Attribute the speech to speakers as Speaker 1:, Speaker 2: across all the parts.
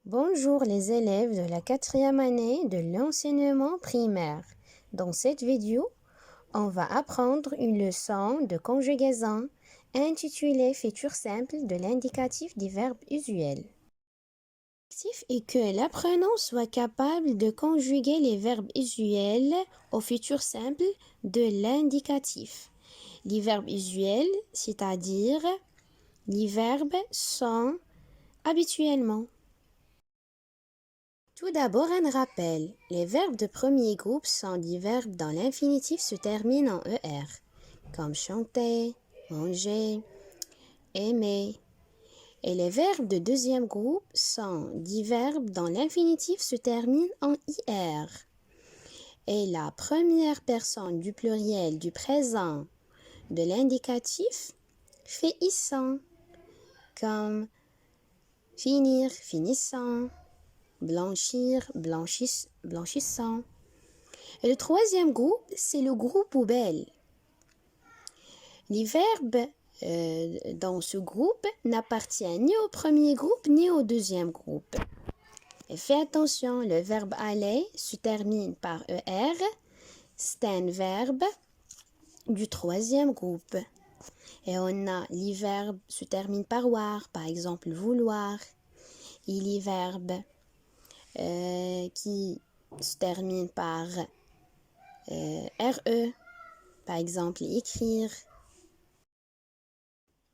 Speaker 1: Bonjour les élèves de la quatrième année de l'enseignement primaire. Dans cette vidéo, on va apprendre une leçon de conjugaison intitulée Futur simple de l'indicatif des verbes usuels. L'objectif est que l'apprenant soit capable de conjuguer les verbes usuels au futur simple de l'indicatif. Les verbes usuels, c'est-à-dire les verbes sont habituellement. Tout d'abord, un rappel. Les verbes de premier groupe sont des verbes dont l'infinitif se termine en ER, comme chanter, manger, aimer. Et les verbes de deuxième groupe sont des verbes dont l'infinitif se termine en IR. Et la première personne du pluriel du présent de l'indicatif fait issant, comme finir, finissant, blanchir, blanchissant. Et le troisième groupe, c'est le groupe poubelle. Les verbes dans ce groupe n'appartiennent ni au premier groupe ni au deuxième groupe. Et fais attention, le verbe aller se termine par ER, c'est un verbe du troisième groupe. Et on a les verbes se terminent par war, par exemple vouloir, et les verbes qui se terminent par RE, par exemple écrire.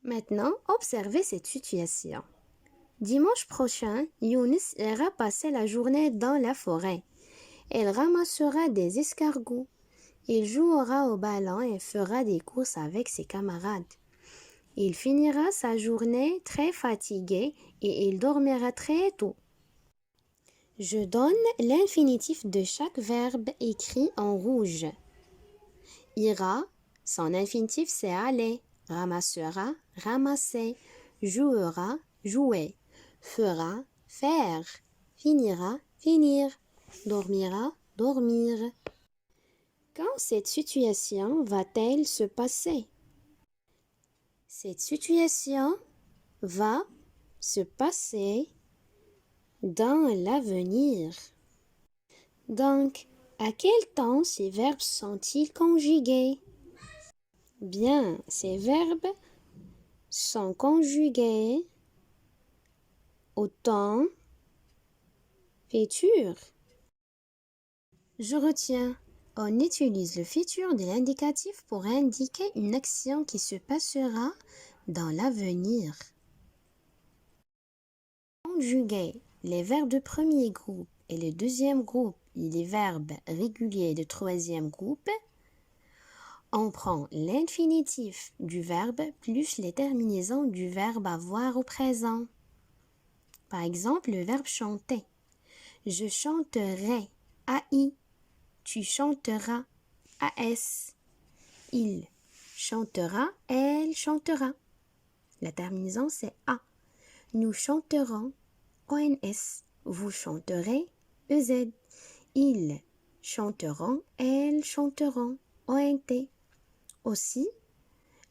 Speaker 1: Maintenant, observez cette situation. Dimanche prochain, Younis ira passer la journée dans la forêt. Elle ramassera des escargots. Il jouera au ballon et fera des courses avec ses camarades. Il finira sa journée très fatigué et il dormira très tôt. Je donne l'infinitif de chaque verbe écrit en rouge. Ira, son infinitif c'est aller. Ramassera, ramasser. Jouera, jouer. Fera, faire. Finira, finir. Dormira, dormir. Quand cette situation va-t-elle se passer? Cette situation va se passer dans l'avenir. Donc, à quel temps ces verbes sont-ils conjugués? Bien, ces verbes sont conjugués au temps futur. Je retiens, on utilise le futur de l'indicatif pour indiquer une action qui se passera dans l'avenir. Conjuguer les verbes de premier groupe et le deuxième groupe et les verbes réguliers de troisième groupe, on prend l'infinitif du verbe plus les terminaisons du verbe avoir au présent. Par exemple, le verbe chanter. Je chanterai, AI. Tu chanteras, AS. Il chantera, elle chantera. La terminaison, c'est A. Nous chanterons, ONS. Vous chanterez, EZ. Ils chanteront, elles chanteront, ONT. Aussi,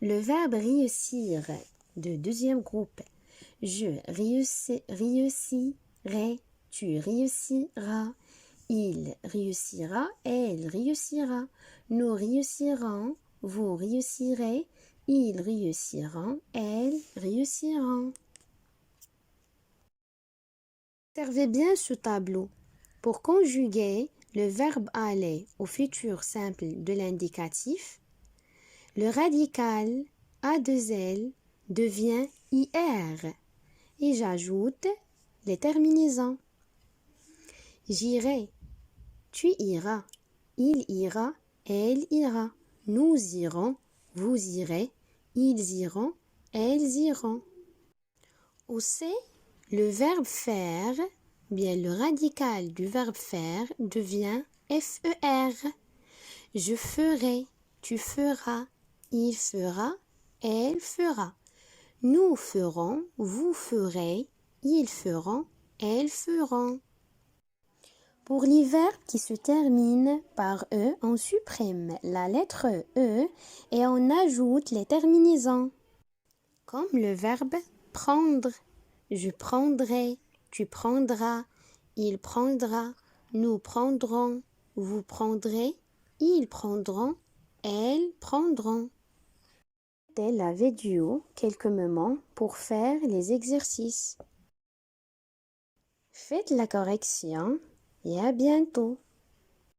Speaker 1: le verbe réussir de deuxième groupe. Je réussirai, tu réussiras, il réussira, elle réussira, nous réussirons, vous réussirez, ils réussiront, elles réussiront. Observez bien ce tableau. Pour conjuguer le verbe aller au futur simple de l'indicatif, le radical A2L devient IR et j'ajoute les terminaisons. J'irai, tu iras, il ira, elle ira, nous irons, vous irez, ils iront, elles iront. Aussi, le verbe faire, bien le radical du verbe faire devient FER. Je ferai, tu feras, il fera, elle fera. Nous ferons, vous ferez, ils feront, elles feront. Pour les verbes qui se terminent par E, on supprime la lettre E et on ajoute les terminaisons. Comme le verbe prendre. Je prendrai, tu prendras, il prendra, nous prendrons, vous prendrez, ils prendront, elles prendront. C'était la vidéo quelques moments pour faire les exercices. Faites la correction et à bientôt.